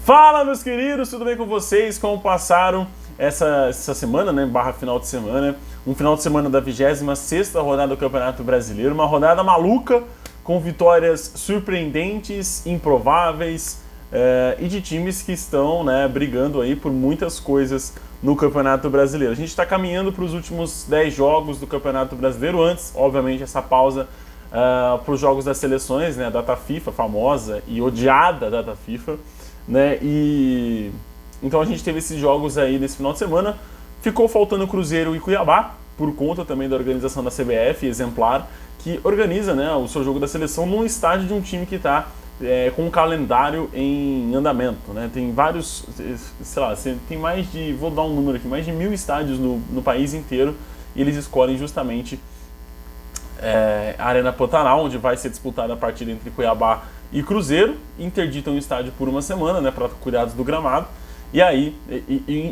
Fala, meus queridos, tudo bem com vocês? Como passaram essa semana, né, barra final de semana? Um final de semana da 26ª rodada do Campeonato Brasileiro, uma rodada maluca, com vitórias surpreendentes, improváveis, e de times que estão, né, brigando aí por muitas coisas no Campeonato Brasileiro. A gente está caminhando para os últimos 10 jogos do Campeonato Brasileiro, antes, obviamente, essa pausa para os jogos das seleções, né, a data FIFA, famosa e odiada data FIFA, né, e então a gente teve esses jogos aí nesse final de semana. Ficou faltando Cruzeiro e Cuiabá, por conta também da organização da CBF, exemplar, que organiza, né, o seu jogo da seleção num estádio de um time que está com um calendário em andamento, né? Tem vários, sei lá, tem mais de, vou dar um número aqui, mais de 1000 estádios no país inteiro, e eles escolhem justamente a Arena Pantanal, onde vai ser disputada a partida entre Cuiabá e Cruzeiro, interditam o estádio por uma semana, né, para cuidados do gramado. E aí,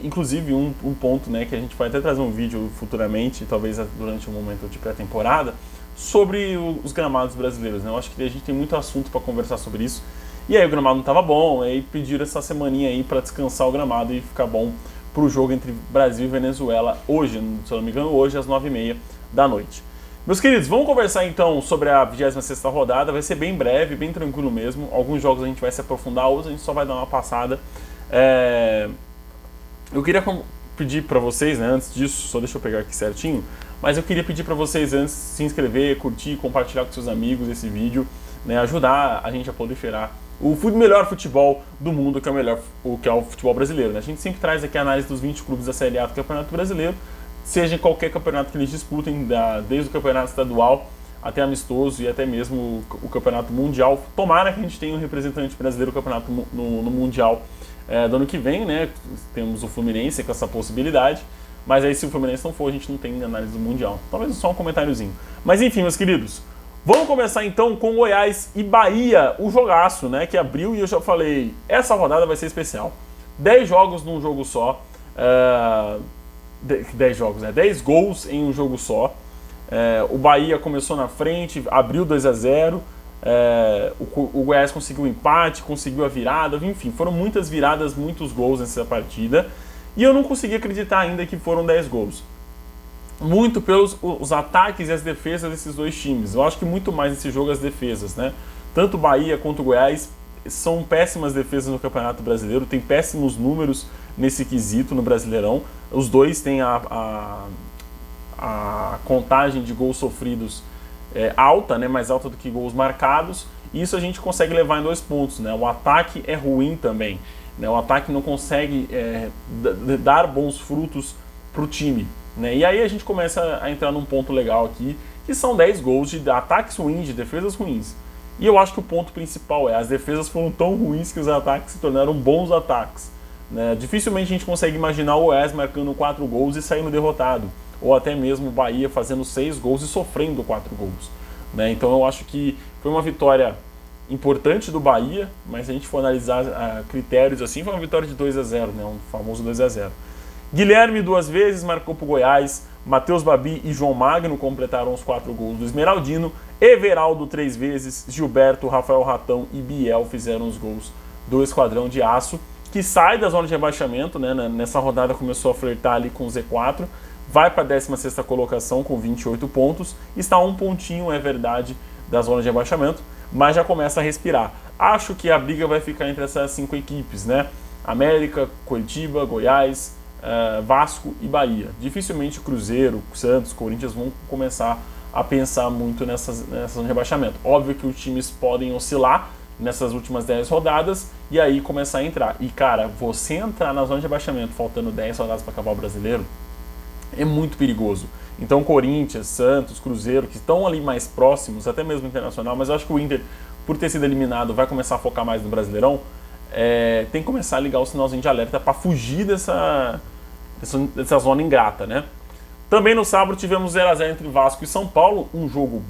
inclusive um ponto, né, que a gente vai até trazer um vídeo futuramente, talvez durante um momento de pré-temporada, sobre os gramados brasileiros, né? Eu acho que a gente tem muito assunto para conversar sobre isso. E aí o gramado não estava bom, aí pediram essa semaninha aí para descansar o gramado e ficar bom para o jogo entre Brasil e Venezuela hoje, se eu não me engano, hoje às 9h30 da noite. Meus queridos, vamos conversar então sobre a 26ª rodada, vai ser bem breve, bem tranquilo mesmo. Alguns jogos a gente vai se aprofundar, outros a gente só vai dar uma passada. Eu queria pedir para vocês, né, antes disso, só deixa eu pegar aqui certinho, mas eu queria pedir para vocês antes se inscrever, curtir, compartilhar com seus amigos esse vídeo, né, ajudar a gente a proliferar o melhor futebol do mundo, que é o futebol brasileiro, né? A gente sempre traz aqui a análise dos 20 clubes da Série A do Campeonato Brasileiro, seja em qualquer campeonato que eles disputem, desde o campeonato estadual até amistoso e até mesmo o campeonato mundial. Tomara que a gente tenha um representante brasileiro no campeonato no mundial do ano que vem, né? Temos o Fluminense com essa possibilidade, mas aí se o Fluminense não for, a gente não tem análise do mundial. Talvez só um comentáriozinho. Mas enfim, meus queridos, vamos começar então com Goiás e Bahia, o jogaço, né, que abriu, e eu já falei, essa rodada vai ser especial. 10 jogos num jogo só, 10 jogos, né? 10 gols em um jogo só. O Bahia começou na frente, abriu 2-0. O Goiás conseguiu o empate, conseguiu a virada, enfim, foram muitas viradas, muitos gols nessa partida. E eu não consegui acreditar ainda que foram 10 gols. Muito pelos os ataques e as defesas desses dois times. Eu acho que muito mais nesse jogo as defesas, né? Tanto o Bahia quanto o Goiás são péssimas defesas no Campeonato Brasileiro, tem péssimos números nesse quesito no Brasileirão. Os dois têm a contagem de gols sofridos alta, né, mais alta do que gols marcados, e isso a gente consegue levar em 2 pontos, né? O ataque é ruim também, né? O ataque não consegue dar bons frutos para o time, né? E aí a gente começa a entrar num ponto legal aqui, que são 10 gols de ataques ruins, de defesas ruins. E eu acho que o ponto principal as defesas foram tão ruins que os ataques se tornaram bons ataques, né? Dificilmente a gente consegue imaginar o Goiás marcando 4 gols e saindo derrotado, ou até mesmo o Bahia fazendo 6 gols e sofrendo 4 gols, né? Então eu acho que foi uma vitória importante do Bahia, mas se a gente for analisar critérios assim, foi uma vitória de 2-0, né? Um famoso 2-0. Guilherme 2 vezes marcou para o Goiás, Matheus Babi e João Magno completaram os 4 gols do Esmeraldino, Everaldo 3 vezes, Gilberto, Rafael Ratão e Biel fizeram os gols do Esquadrão de Aço, que sai da zona de rebaixamento, né? Nessa rodada começou a flertar ali com o Z4, vai para a 16ª colocação com 28 pontos, está a um pontinho, é verdade, da zona de rebaixamento, mas já começa a respirar. Acho que a briga vai ficar entre essas 5 equipes, né? América, Coritiba, Goiás, Vasco e Bahia. Dificilmente Cruzeiro, Santos, Corinthians vão começar a pensar muito nessa zona de rebaixamento. Óbvio que os times podem oscilar nessas últimas 10 rodadas e aí começar a entrar. E cara, você entrar na zona de rebaixamento faltando 10 rodadas para acabar o Brasileiro é muito perigoso. Então Corinthians, Santos, Cruzeiro, que estão ali mais próximos, até mesmo Internacional, mas eu acho que o Inter, por ter sido eliminado, vai começar a focar mais no Brasileirão, tem que começar a ligar o sinalzinho de alerta para fugir dessa zona ingrata, né? Também no sábado tivemos 0-0 entre Vasco e São Paulo, um jogo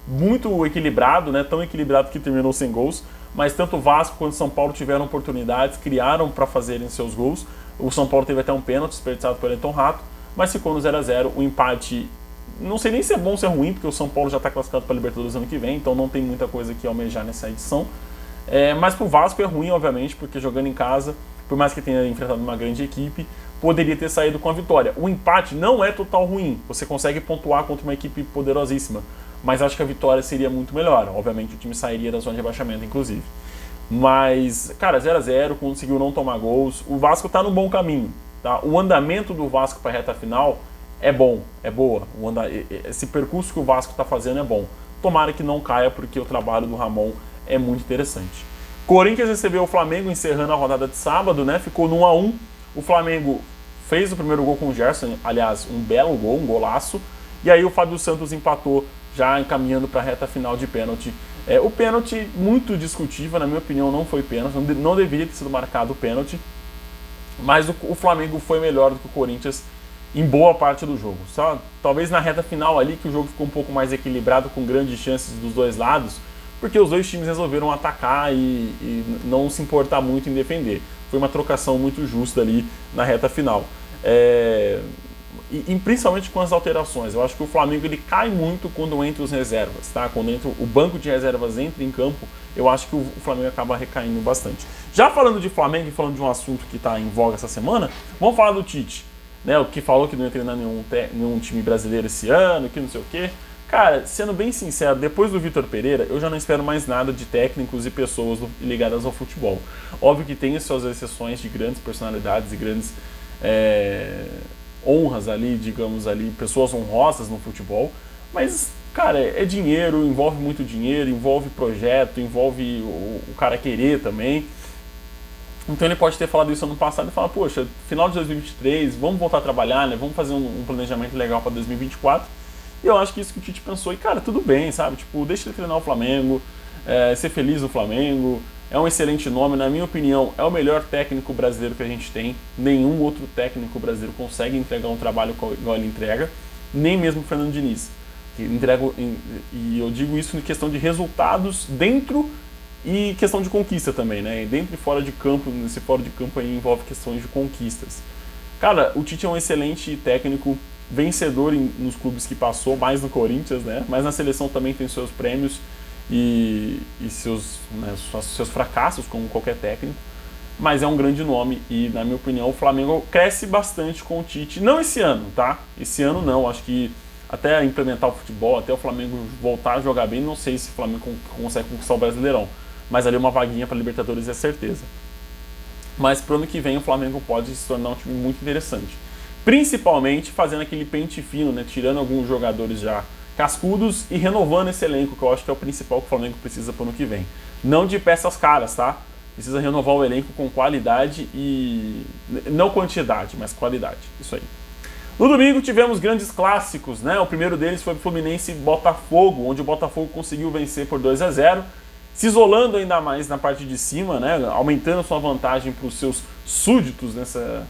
muito equilibrado, né? Tão equilibrado que terminou sem gols, mas tanto o Vasco quanto o São Paulo tiveram oportunidades, criaram para fazerem seus gols. O São Paulo teve até um pênalti desperdiçado por Elton Rato, mas ficou no 0-0, o empate, não sei nem se é bom ou se é ruim, porque o São Paulo já está classificado para a Libertadores ano que vem, então não tem muita coisa que almejar nessa edição. Mas pro Vasco é ruim, obviamente, porque jogando em casa, por mais que tenha enfrentado uma grande equipe, poderia ter saído com a vitória. O empate não é total ruim, você consegue pontuar contra uma equipe poderosíssima, mas acho que a vitória seria muito melhor. Obviamente o time sairia da zona de rebaixamento, inclusive. Mas, cara, 0-0, conseguiu não tomar gols. O Vasco tá no bom caminho, tá? O andamento do Vasco para a reta final é bom, é boa. Esse percurso que o Vasco tá fazendo é bom. Tomara que não caia, porque o trabalho do Ramon é muito interessante. Corinthians recebeu o Flamengo encerrando a rodada de sábado, né? Ficou no 1-1. O Flamengo fez o primeiro gol com o Gerson, aliás, um belo gol, um golaço. E aí o Fábio Santos empatou, já encaminhando para a reta final de pênalti. O pênalti muito discutível, na minha opinião, não foi pênalti, não deveria ter sido marcado o pênalti. Mas o Flamengo foi melhor do que o Corinthians em boa parte do jogo. Só talvez na reta final ali que o jogo ficou um pouco mais equilibrado, com grandes chances dos dois lados, porque os dois times resolveram atacar e não se importar muito em defender. Foi uma trocação muito justa ali na reta final. E principalmente com as alterações. Eu acho que o Flamengo ele cai muito quando entra os reservas, tá? Quando entra o banco de reservas entra em campo, eu acho que o Flamengo acaba recaindo bastante. Já falando de Flamengo e falando de um assunto que está em voga essa semana, vamos falar do Tite, né? O que falou que não ia treinar nenhum time brasileiro esse ano, que não sei o quê. Cara, sendo bem sincero, depois do Vitor Pereira, eu já não espero mais nada de técnicos e pessoas ligadas ao futebol. Óbvio que tem suas exceções de grandes personalidades e grandes honras ali, digamos ali, pessoas honrosas no futebol, mas, cara, é dinheiro, envolve muito dinheiro, envolve projeto, envolve o cara querer também. Então ele pode ter falado isso ano passado e falar, poxa, final de 2023, vamos voltar a trabalhar, né? Vamos fazer um planejamento legal para 2024. E eu acho que isso que o Tite pensou, e cara, tudo bem, sabe? Tipo, deixa ele treinar o Flamengo, ser feliz no Flamengo, é um excelente nome, na minha opinião, é o melhor técnico brasileiro que a gente tem. Nenhum outro técnico brasileiro consegue entregar um trabalho igual ele entrega, nem mesmo o Fernando Diniz. Que entrega, e eu digo isso em questão de resultados dentro e questão de conquista também, né? Dentro e fora de campo, nesse fora de campo aí envolve questões de conquistas. Cara, o Tite é um excelente técnico, vencedor nos clubes que passou, mais no Corinthians, né? Mas na seleção também tem seus prêmios e seus fracassos, como qualquer técnico. Mas é um grande nome e, na minha opinião, o Flamengo cresce bastante com o Tite. Não esse ano, tá? Esse ano não. Acho que até implementar o futebol, até o Flamengo voltar a jogar bem, não sei se o Flamengo consegue conquistar o Brasileirão. Mas ali uma vaguinha para Libertadores é certeza. Mas pro ano que vem o Flamengo pode se tornar um time muito interessante. Principalmente fazendo aquele pente fino, né? Tirando alguns jogadores já cascudos e renovando esse elenco, que eu acho que é o principal que o Flamengo precisa pro ano que vem. Não de peças caras, tá? Precisa renovar o elenco com qualidade e... não quantidade, mas qualidade. Isso aí. No domingo tivemos grandes clássicos, né? O primeiro deles foi o Fluminense e Botafogo, onde o Botafogo conseguiu vencer por 2-0, se isolando ainda mais na parte de cima, né? Aumentando sua vantagem para os seus súditos nessa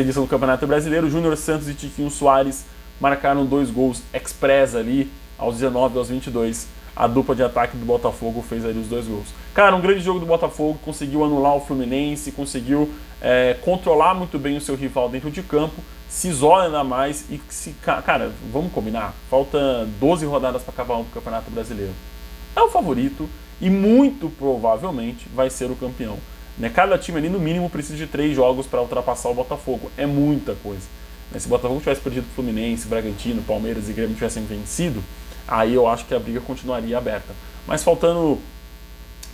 edição do Campeonato Brasileiro. Júnior Santos e Tiquinho Soares marcaram 2 gols express ali, aos 19 e aos 22. A dupla de ataque do Botafogo fez ali os 2 gols. Cara, um grande jogo do Botafogo, conseguiu anular o Fluminense, conseguiu controlar muito bem o seu rival dentro de campo, se isola ainda mais e cara, vamos combinar, falta 12 rodadas para acabar o Campeonato Brasileiro. É o favorito e muito provavelmente vai ser o campeão. Cada time ali, no mínimo, precisa de 3 jogos para ultrapassar o Botafogo. É muita coisa. Se o Botafogo tivesse perdido o Fluminense, Bragantino, Palmeiras e Grêmio tivessem vencido, aí eu acho que a briga continuaria aberta. Mas faltando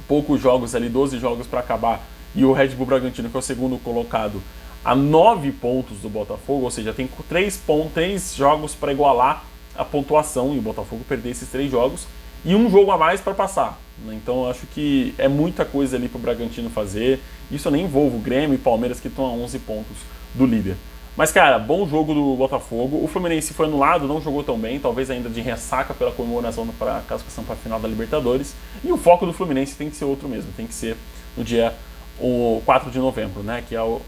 poucos jogos ali, 12 jogos para acabar, e o Red Bull Bragantino, que é o segundo colocado, a 9 pontos do Botafogo, ou seja, tem 3 jogos para igualar a pontuação, e o Botafogo perder esses 3 jogos, e um jogo a mais para passar. Então eu acho que é muita coisa ali para o Bragantino fazer. Isso eu nem envolvo o Grêmio e Palmeiras, que estão a 11 pontos do líder. Mas, cara, bom jogo do Botafogo. O Fluminense foi anulado, não jogou tão bem, talvez ainda de ressaca pela comemoração para a classificação para a final da Libertadores. E o foco do Fluminense tem que ser outro mesmo, tem que ser no dia 4 de novembro, né, que é o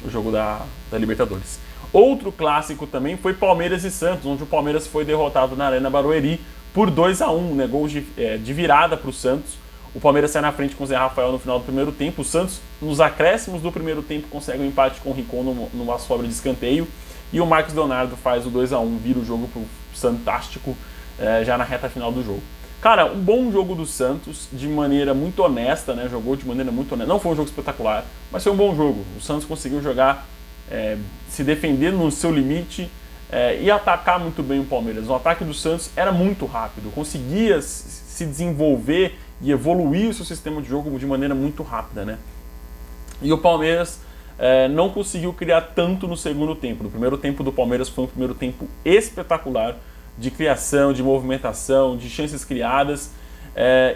jogo da Libertadores. Outro clássico também foi Palmeiras e Santos, onde o Palmeiras foi derrotado na Arena Barueri por 2-1, né, gols de virada para o Santos. O Palmeiras sai na frente com o Zé Rafael no final do primeiro tempo. O Santos, nos acréscimos do primeiro tempo, consegue um empate com o Rincon numa sobra de escanteio. E o Marcos Leonardo faz o 2-1, vira o jogo pro Santástico já na reta final do jogo. Cara, um bom jogo do Santos, de maneira muito honesta, né? Jogou de maneira muito honesta. Não foi um jogo espetacular, mas foi um bom jogo. O Santos conseguiu jogar, se defender no seu limite e atacar muito bem o Palmeiras. O ataque do Santos era muito rápido, conseguia se desenvolver e evoluir o seu sistema de jogo de maneira muito rápida, né? E o Palmeiras não conseguiu criar tanto no segundo tempo. No primeiro tempo do Palmeiras foi um primeiro tempo espetacular, de criação, de movimentação, de chances criadas.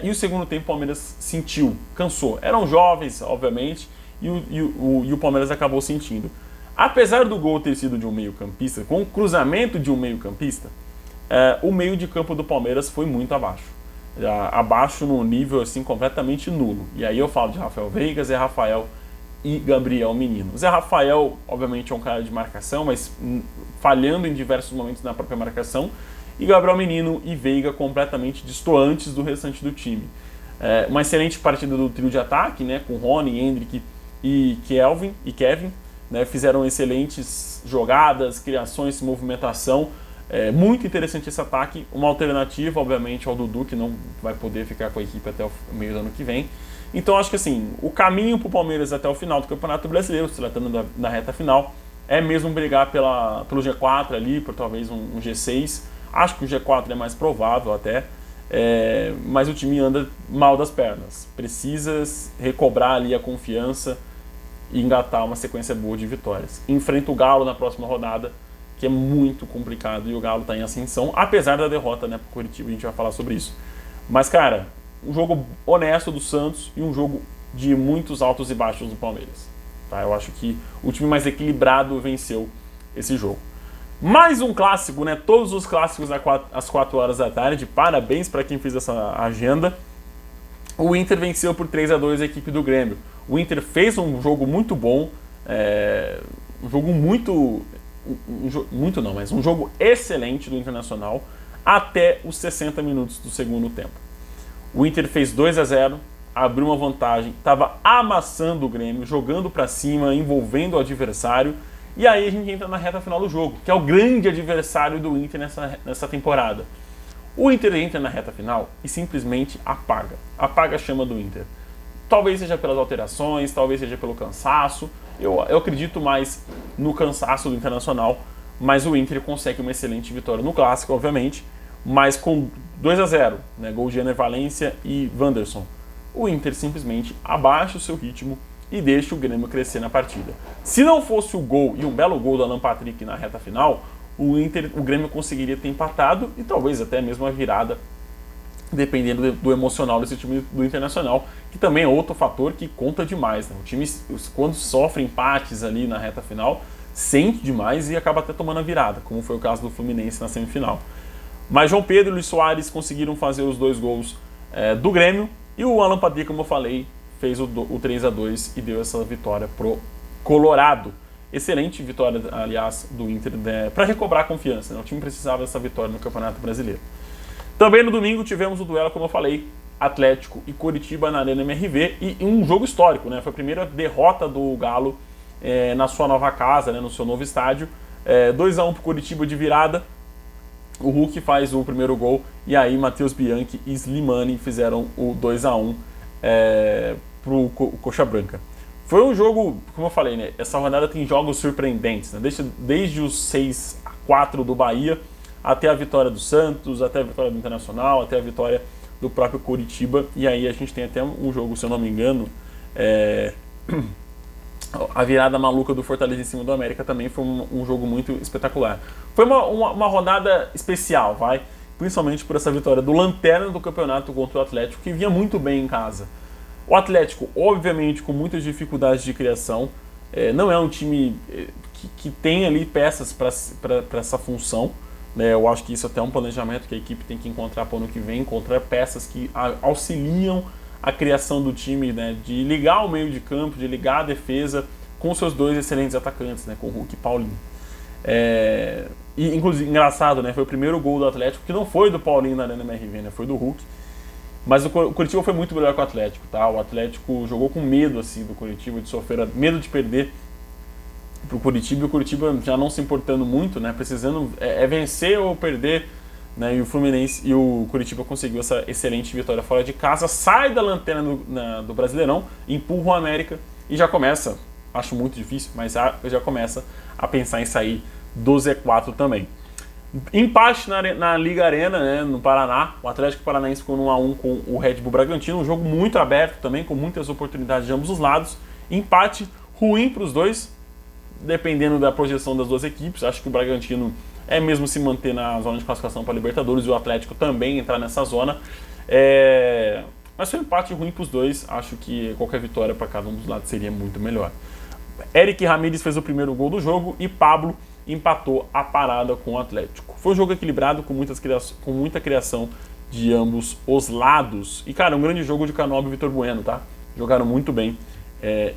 E o segundo tempo o Palmeiras sentiu, cansou. Eram jovens, obviamente, e o Palmeiras acabou sentindo. Apesar do gol ter sido de um meio-campista, com o cruzamento de um meio-campista, o meio de campo do Palmeiras foi muito abaixo. Abaixo num nível assim, completamente nulo. E aí eu falo de Rafael Veiga, Zé Rafael e Gabriel Menino. O Zé Rafael, obviamente, é um cara de marcação, mas falhando em diversos momentos na própria marcação. E Gabriel Menino e Veiga completamente distantes do restante do time. Uma excelente partida do trio de ataque, né, com Rony, Endrick e Kevin, né, fizeram excelentes jogadas, criações, movimentação. Muito interessante esse ataque. Uma alternativa, obviamente, ao Dudu, que não vai poder ficar com a equipe até o meio do ano que vem. Então, acho que assim, o caminho para o Palmeiras até o final do Campeonato Brasileiro, se tratando da reta final, é mesmo brigar pelo G4 ali, por talvez um G6. Acho que o G4 é mais provável até, mas o time anda mal das pernas. Precisa recobrar ali a confiança e engatar uma sequência boa de vitórias. Enfrenta o Galo na próxima rodada, que é muito complicado, e o Galo está em ascensão, apesar da derrota, né, para o Coritiba, a gente vai falar sobre isso. Mas, cara, um jogo honesto do Santos e um jogo de muitos altos e baixos do Palmeiras. Tá? Eu acho que o time mais equilibrado venceu esse jogo. Mais um clássico, né? Todos os clássicos às 4 horas da tarde. Parabéns para quem fez essa agenda. O Inter venceu por 3-2 a equipe do Grêmio. O Inter fez um jogo muito bom, um jogo um jogo excelente do Internacional até os 60 minutos do segundo tempo. O Inter fez 2-0, abriu uma vantagem, estava amassando o Grêmio, jogando para cima, envolvendo o adversário. E aí a gente entra na reta final do jogo, que é o grande adversário do Inter nessa temporada. O Inter entra na reta final e simplesmente apaga a chama do Inter. Talvez seja pelas alterações, talvez seja pelo cansaço. Eu acredito mais no cansaço do Internacional, mas o Inter consegue uma excelente vitória no Clássico, obviamente, mas com 2-0, né, gol de Ener Valencia e Wanderson. O Inter simplesmente abaixa o seu ritmo e deixa o Grêmio crescer na partida. Se não fosse o gol e um belo gol do Alan Patrick na reta final, o Grêmio conseguiria ter empatado e talvez até mesmo a virada, dependendo do emocional desse time do Internacional, que também é outro fator que conta demais, né? O time, quando sofre empates ali na reta final, sente demais e acaba até tomando a virada, como foi o caso do Fluminense na semifinal. Mas João Pedro e Luis Soares conseguiram fazer os 2 gols do Grêmio, e o Alan Patrick, como eu falei, fez o 3-2 e deu essa vitória pro Colorado. Excelente vitória, aliás, do Inter, né, para recobrar a confiança, né? O time precisava dessa vitória no Campeonato Brasileiro. Também no domingo tivemos o duelo, como eu falei, Atlético e Coritiba na Arena MRV, e um jogo histórico, né? Foi a primeira derrota do Galo na sua nova casa, né, no seu novo estádio. 2-1 pro Coritiba de virada. O Hulk faz o primeiro gol e aí Matheus Bianchi e Slimani fizeram o 2-1 pro Coxa Branca. Foi um jogo, como eu falei, né? Essa rodada tem jogos surpreendentes, né? Desde os 6-4 do Bahia até a vitória do Santos, até a vitória do Internacional, até a vitória do próprio Coritiba. E aí a gente tem até um jogo, se eu não me engano, a virada maluca do Fortaleza em cima do América também foi um jogo muito espetacular. Foi uma rodada especial, principalmente por essa vitória do lanterna do campeonato contra o Atlético, que vinha muito bem em casa. O Atlético, obviamente, com muitas dificuldades de criação, não é um time que tem ali peças para essa função, né? Eu acho que isso até é um planejamento que a equipe tem que encontrar para o ano que vem, encontrar peças que auxiliam a criação do time, né? De ligar o meio de campo, de ligar a defesa com seus 2 excelentes atacantes, né? Com o Hulk e Paulinho. E, inclusive, engraçado, né? Foi o primeiro gol do Atlético, que não foi do Paulinho na Arena MRV, né? Foi do Hulk. Mas o Coritiba foi muito melhor que o Atlético, tá? O Atlético jogou com medo, assim, do Coritiba, de sofrer, medo de perder pro Coritiba, e o Coritiba já não se importando muito, né? Precisando vencer ou perder né, e o Fluminense e o Curitiba conseguiu essa excelente vitória fora de casa, sai da lanterna do Brasileirão, empurra o América e já começa, acho muito difícil, mas já começa a pensar em sair do Z4 também. Empate na Liga Arena, né, no Paraná. O Atlético Paranaense ficou no 1-1 com o Red Bull Bragantino. Um jogo muito aberto também, com muitas oportunidades de ambos os lados. Empate ruim para os dois, dependendo da projeção das duas equipes. Acho que o Bragantino é mesmo se manter na zona de classificação para a Libertadores e o Atlético também entrar nessa zona. Mas foi um empate ruim para os dois. Acho que qualquer vitória para cada um dos lados seria muito melhor. Eric Ramírez fez o primeiro gol do jogo e Pablo empatou a parada com o Atlético. Foi um jogo equilibrado, com muita criação de ambos os lados. E, cara, um grande jogo de Canobi e Vitor Bueno, tá? Jogaram muito bem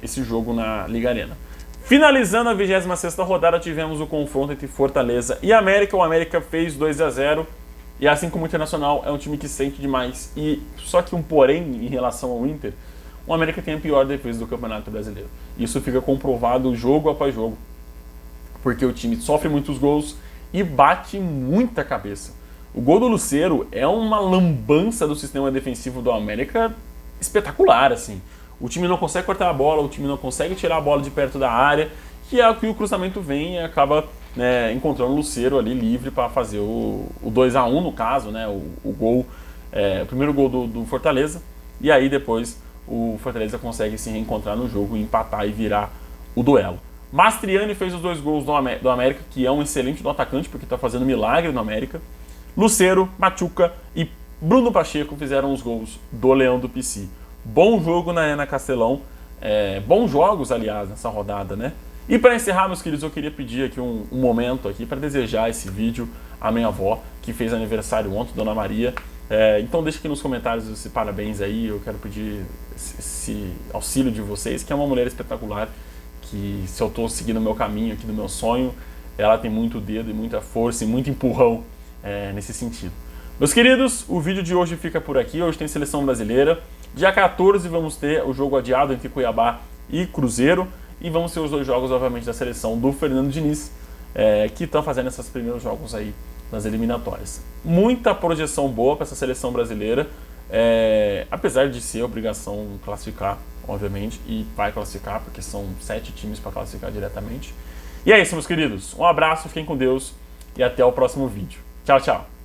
esse jogo na Liga Arena. Finalizando a 26ª rodada, tivemos o confronto entre Fortaleza e América. O América fez 2-0. E assim como o Internacional, é um time que sente demais. Só que um porém em relação ao Inter, o América tem a pior defesa do Campeonato Brasileiro. Isso fica comprovado jogo após jogo. Porque o time sofre muitos gols e bate muita cabeça. O gol do Lucero é uma lambança do sistema defensivo do América espetacular, assim. O time não consegue cortar a bola, o time não consegue tirar a bola de perto da área, que é o que o cruzamento vem e acaba, né, encontrando o Lucero ali livre para fazer o 2-1 no caso, né, o gol, o primeiro gol do Fortaleza, e aí depois o Fortaleza consegue se reencontrar no jogo, empatar e virar o duelo. Mastriani fez os 2 gols do América, que é um excelente do atacante, porque está fazendo milagre no América. Lucero, Machuca e Bruno Pacheco fizeram os gols do Leão do Pici. Bom jogo na Arena Castelão, bons jogos, aliás, nessa rodada, né? E para encerrar, meus queridos, eu queria pedir aqui um momento aqui para desejar esse vídeo à minha avó, que fez aniversário ontem, Dona Maria. Então deixa aqui nos comentários esse parabéns aí, eu quero pedir esse auxílio de vocês, que é uma mulher espetacular, que se eu estou seguindo o meu caminho aqui do meu sonho, ela tem muito dedo e muita força e muito empurrão nesse sentido. Meus queridos, o vídeo de hoje fica por aqui. Hoje tem seleção brasileira. Dia 14 vamos ter o jogo adiado entre Cuiabá e Cruzeiro. E vamos ter os 2 jogos, obviamente, da seleção do Fernando Diniz, que estão fazendo esses primeiros jogos aí nas eliminatórias. Muita projeção boa para essa seleção brasileira, apesar de ser obrigação classificar, obviamente, e vai classificar, porque são 7 times para classificar diretamente. E é isso, meus queridos. Um abraço, fiquem com Deus e até o próximo vídeo. Tchau, tchau.